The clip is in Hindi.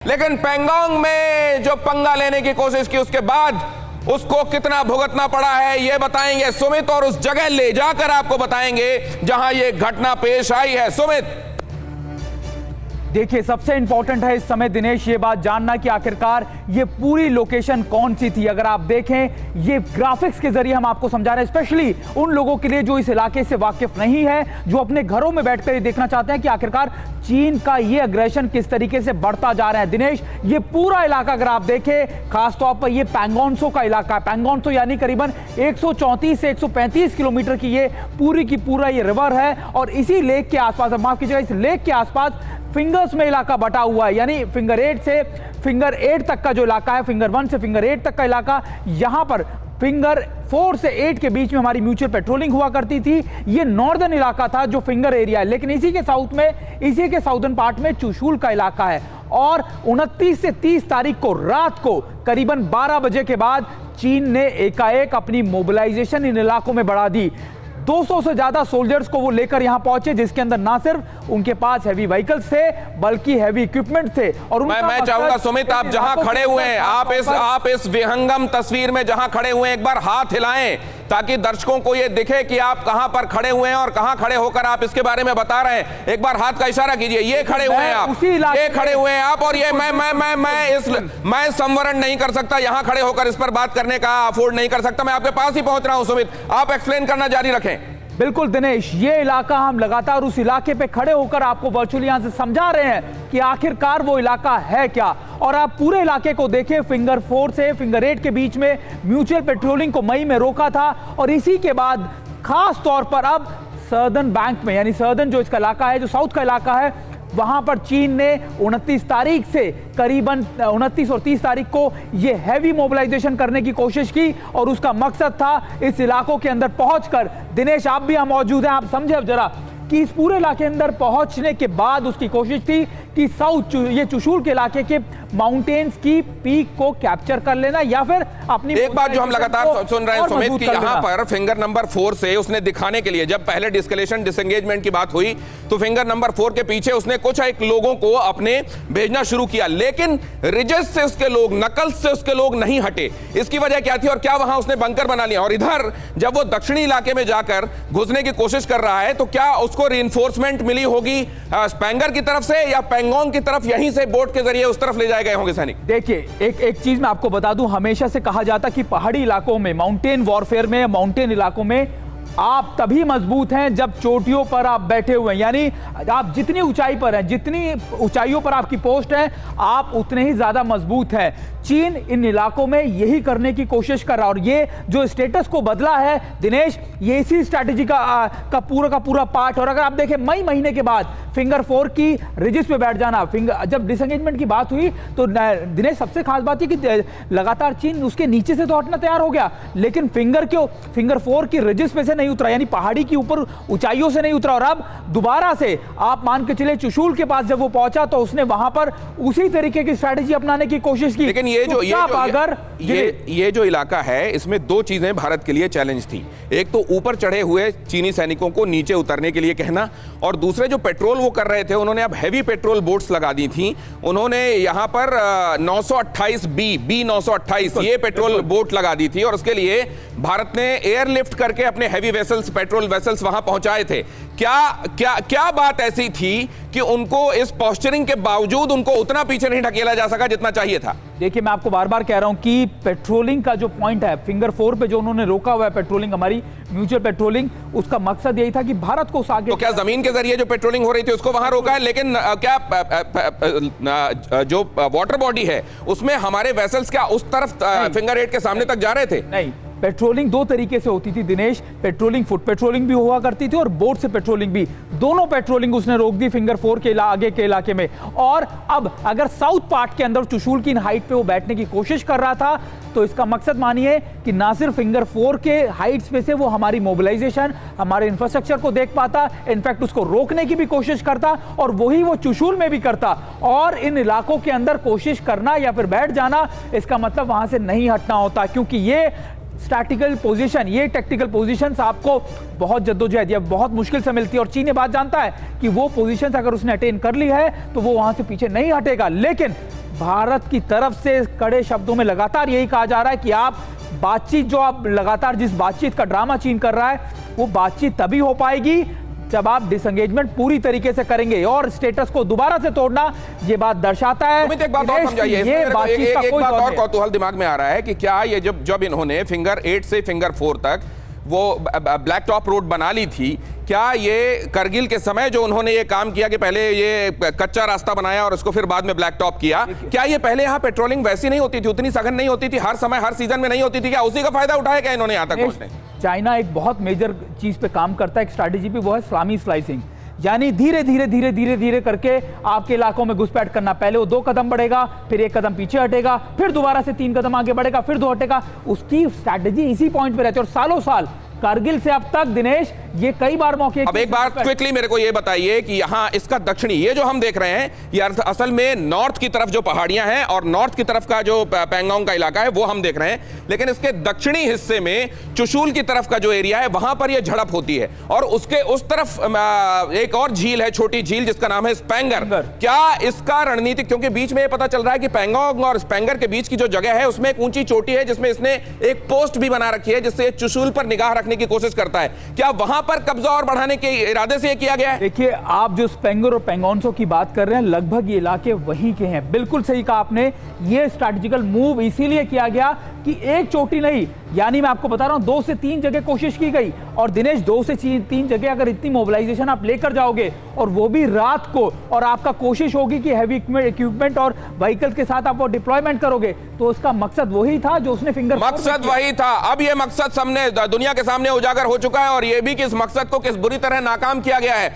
लेकिन पैंगोंग में जो पंगा लेने की कोशिश की उसके बाद उसको कितना भुगतना पड़ा है ये बताएंगे सुमित, और उस जगह ले जाकर आपको बताएंगे जहां ये घटना पेश आई है। सुमित, देखिए, सबसे इंपॉर्टेंट है इस समय दिनेश ये बात जानना कि आखिरकार ये पूरी लोकेशन कौन सी थी। अगर आप देखें, ये ग्राफिक्स के जरिए हम आपको समझा रहे हैं, स्पेशली उन लोगों के लिए जो इस इलाके से वाकिफ नहीं है, जो अपने घरों में बैठकर ये देखना चाहते हैं कि आखिरकार चीन का ये अग्रेशन किस तरीके से बढ़ता जा रहा है। दिनेश, ये पूरा इलाका अगर आप देखें, खासतौर पर ये पैंगोंगसो का इलाका है। पैंगोंगसो यानी करीबन 134 से 135 किलोमीटर की ये पूरी की पूरा ये रिवर है, और इसी लेक के आसपास, माफ कीजिएगा, इस लेक के आसपास फिंगर्स में इलाका बटा हुआ है, यानी फिंगर 8 से फिंगर 8 तक का जो इलाका है, फिंगर 1 से फिंगर 8 तक का इलाका, यहां पर फिंगर 4 से 8 के बीच में हमारी म्यूचुअल पेट्रोलिंग हुआ करती थी। ये नॉर्दर्न इलाका था जो फिंगर एरिया है, लेकिन इसी के साउथ में, इसी के साउदर्न पार्ट में चुशूल का इलाका है। और 29 से 30 तारीख को रात को करीबन 12 बजे के बाद चीन ने एकाएक अपनी मोबिलाइजेशन इन इलाकों में बढ़ा दी। 200 से ज्यादा सोल्जर्स को वो लेकर यहां पहुंचे, जिसके अंदर ना सिर्फ उनके पास हैवी व्हीकल्स थे बल्कि हैवी इक्विपमेंट थे। और मैं चाहूंगा सुमित, आप जहां खड़े हुए हैं, आप इस विहंगम तस्वीर में जहां खड़े हुए हैं, एक बार हाथ हिलाएं ताकि दर्शकों को यह दिखे कि आप कहां पर खड़े हुए हैं और कहां खड़े होकर आप इसके बारे में बता रहे हैं। एक बार हाथ का इशारा कीजिए। ये खड़े हुए हैं आप, ये खड़े हुए हैं आप, और ये मैं संवरण नहीं कर सकता, यहां खड़े होकर इस पर बात करने का अफोर्ड नहीं कर सकता। मैं आपके पास ही पहुंच रहा हूं सुमित, आप एक्सप्लेन करना जारी रखें। बिल्कुल दिनेश, ये इलाका हम लगातार उस इलाके पे खड़े होकर आपको वर्चुअली यहां से समझा रहे हैं कि आखिरकार वो इलाका है क्या। और आप पूरे इलाके को देखें, फिंगर 4 से फिंगर 8 के बीच में म्यूचुअल पेट्रोलिंग को मई में रोका था, और इसी के बाद खास तौर पर अब सर्दर्न बैंक में, यानी सर्दर्न जो इसका इलाका है, जो साउथ का इलाका है, वहां पर चीन ने 29 तारीख से करीबन 29 और 30 तारीख को ये हैवी मोबिलाइजेशन करने की कोशिश की, और उसका मकसद था इस इलाकों के अंदर पहुंचकर, दिनेश आप भी यहां मौजूद हैं, आप समझे अब जरा कि इस पूरे इलाके अंदर पहुंचने के बाद उसकी कोशिश थी कि साउथ ये चुशूल के इलाके के माउंटेन्स की पीक को कैप्चर कर लेना, या फिर अपनी एक बात जो हम लगातार सुन रहे हैं सुमित कि यहां पर फिंगर नंबर 4 से उसने दिखाने के लिए, जब पहले डिस्कलेशन डिसएंगेजमेंट की बात हुई तो फिंगर नंबर 4 के पीछे उसने कुछ एक लोगों को अपने भेजना शुरू किया, लेकिन रिजेस से उसके लोग, नकल से उसके लोग नहीं हटे। इसकी वजह क्या थी और क्या वहां उसने बंकर बना लिया? और इधर जब वो दक्षिणी इलाके में जाकर घुसने की कोशिश कर रहा है तो क्या उसको रीइंफोर्समेंट मिली होगी स्पैंगर की तरफ से, या पैंगोंग की तरफ यहीं से बोट के जरिए उस तरफ ले जाए गए होंगे सैनिक? देखिए, एक चीज मैं आपको बता दूं, हमेशा से कहा जाता कि पहाड़ी इलाकों में, माउंटेन वॉरफेयर में, माउंटेन इलाकों में आप तभी मजबूत हैं जब चोटियों पर आप बैठे हुए हैं, यानी आप जितनी ऊंचाई पर हैं, जितनी ऊंचाइयों पर आपकी पोस्ट है, आप उतने ही ज्यादा मजबूत हैं। चीन इन इलाकों में यही करने की कोशिश कर रहा है, और ये जो स्टेटस को बदला है दिनेश, ये इसी स्ट्रैटेजी का पूरा पार्ट। और अगर आप देखें, मई महीने के बाद फिंगर 4 की रिजिस पे बैठ जाना, जब डिसएंगेजमेंट की बात हुई तो दिनेश सबसे खास बात है कि लगातार चीन उसके नीचे से तो हटना तैयार हो गया, लेकिन फिंगर 4 की रिजिस पे से नहीं उतरा, यानी पहाड़ी की ऊपर ऊंचाइयों से नहीं उतरा। और अब दोबारा से आप मान के चले, चुशूल के पास जब वो पहुंचा तो उसने वहां पर उसी तरीके की स्ट्रैटेजी अपनाने की कोशिश की। लेकिन ये जो इलाका है, इसमें दो चीजें भारत के लिए चैलेंज थी। एक तो ऊपर चढ़े हुए चीनी सैनिकों को नीचे उतरने के लिए कहना, और दूसरे जो पेट्रोल वो कर रहे थे, उन्होंने अब हैवी पेट्रोल बोट्स लगा दी थी। उन्होंने यहां पर 928 बी 928 ये पेट्रोल बोट लगा दी थी, और उसके लिए भारत ने एयरलिफ्ट करके अपने हैवी वेसल्स, पेट्रोल वेसल्स वहां पहुंचाए थे। क्या बात ऐसी थी कि उनको इस पोस्चरिंग के बावजूद उनको उतना पीछे नहीं ढकेला जा सका जितना चाहिए था? देखिए, मैं आपको बार बार कह रहा हूं कि पेट्रोलिंग का जो पॉइंट है, फिंगर 4 पे जो उन्होंने रोका हुआ है पेट्रोलिंग, हमारी म्यूचुअल पेट्रोलिंग, उसका मकसद यही था कि भारत को आगे। तो क्या जमीन के जरिए जो पेट्रोलिंग हो रही थी उसको वहां रोका है, लेकिन क्या जो वाटर बॉडी है उसमें हमारे वेसल्स क्या उस तरफ फिंगर 8 के सामने तक जा रहे थे? नहीं, पेट्रोलिंग दो तरीके से होती थी दिनेश, पेट्रोलिंग, फुट पेट्रोलिंग भी हुआ करती थी और बोट से पेट्रोलिंग भी। दोनों पेट्रोलिंग उसने रोक दी फिंगर 4 के आगे के इलाके में। और अब अगर साउथ पार्ट के अंदर चुशूल की हाइट पे वो बैठने की कोशिश कर रहा था, तो इसका मकसद मानिए कि ना सिर्फ फिंगर 4 के हाइट्स पे से वो हमारी मोबिलाइजेशन, हमारे इंफ्रास्ट्रक्चर को देख पाता, इनफैक्ट उसको रोकने की भी कोशिश करता, और वही वो चुशूल में भी करता। और इन इलाकों के अंदर कोशिश करना या फिर बैठ जाना, इसका मतलब वहां से नहीं हटना होता, क्योंकि ये स्टैटिकल पोजीशन, ये टेक्टिकल पोजीशंस आपको बहुत जद्दोजहद या बहुत मुश्किल से मिलती है, और चीन ये बात जानता है कि वो पोजीशंस अगर उसने अटेन कर ली है तो वो वहां से पीछे नहीं हटेगा। लेकिन भारत की तरफ से कड़े शब्दों में लगातार यही कहा जा रहा है कि आप बातचीत, जो आप लगातार जिस बातचीत का ड्रामा चीन कर रहा है, वो बातचीत तभी हो पाएगी जब आप डिसएंगेजमेंट पूरी तरीके से करेंगे। और स्टेटस को दोबारा से तोड़ना ये बात दर्शाता है। सुमित, एक बात और समझाइए, ये बातचीत का कोई बात और नहीं। कौतूहल दिमाग में आ रहा है कि क्या ये जब इन्होंने फिंगर 8 से फिंगर 4 तक वो ब्लैक टॉप रोड बना ली थी, क्या ये करगिल के समय जो उन्होंने ये काम किया कि पहले ये कच्चा रास्ता बनाया और उसको फिर बाद में ब्लैक टॉप किया, क्या ये पहले यहाँ पेट्रोलिंग वैसी नहीं होती थी, उतनी सघन नहीं होती थी, हर समय हर सीजन में नहीं होती थी? क्या उसी का फायदा उठाया क्या इन्होंने यहाँ तक पहुंचने? चाइना एक बहुत मेजर चीज पे काम करता है, एक स्ट्रैटेजी पे, वो है सलामी स्लाइसिंग। यानी धीरे धीरे धीरे धीरे धीरे करके आपके इलाकों में घुसपैठ करना। पहले वो 2 कदम बढ़ेगा, फिर 1 कदम पीछे हटेगा, फिर दोबारा से 3 कदम आगे बढ़ेगा, फिर 2 हटेगा। उसकी स्ट्रैटेजी इसी पॉइंट पे रहती है और सालों साल कारगिल से अब तक दिनेश ये कई बार मौके। अब एक बार क्विकली मेरे को ये बताइए कि यहाँ इसका दक्षिणी, ये जो हम देख रहे हैं, ये असल में नॉर्थ की तरफ जो पहाड़ियां हैं और नॉर्थ की तरफ का जो पैंगोंग का इलाका है वो हम देख रहे हैं, लेकिन इसके दक्षिणी हिस्से में चुशूल की तरफ का जो एरिया है वहां पर ये झड़प होती है और उसके उस तरफ एक और झील है, छोटी झील, जिसका नाम है स्पेंगर। क्या इसका रणनीतिक, क्योंकि बीच में ये पता चल रहा है कि पैंगोंग और स्पेंगर के बीच की जो जगह है उसमें एक ऊंची चोटी है जिसमें इसने एक पोस्ट भी बना रखी है जिससे चुशूल पर निगाह रखने की कोशिश करता है। क्या वहां पर कब्जा और बढ़ाने के इरादे से किया गया है? देखिए, आप जो स्पेंगर और पेंगोंगसो की बात कर रहे हैं, लगभग ये इलाके वहीं के हैं। बिल्कुल सही कहा आपने। ये स्ट्रैटेजिकल मूव इसीलिए किया गया कि एक चोटी नहीं, यानी मैं आपको बता रहा हूं 2 से 3 जगह कोशिश की गई। और दिनेश, 2 से 3 जगह अगर इतनी मोबिलाइजेशन आप लेकर जाओगे और वो भी रात को, और आपका कोशिश होगी कि हैवी इक्विपमेंट और व्हीकल्स के साथ आप वो डिप्लॉयमेंट करोगे, तो उसका मकसद वही था जो उसने फिंगर मकसद वही था। अब ये मकसद सामने दुनिया के सामने उजागर हो चुका है और ये भी कि इस मकसद को किस बुरी तरह नाकाम किया गया है।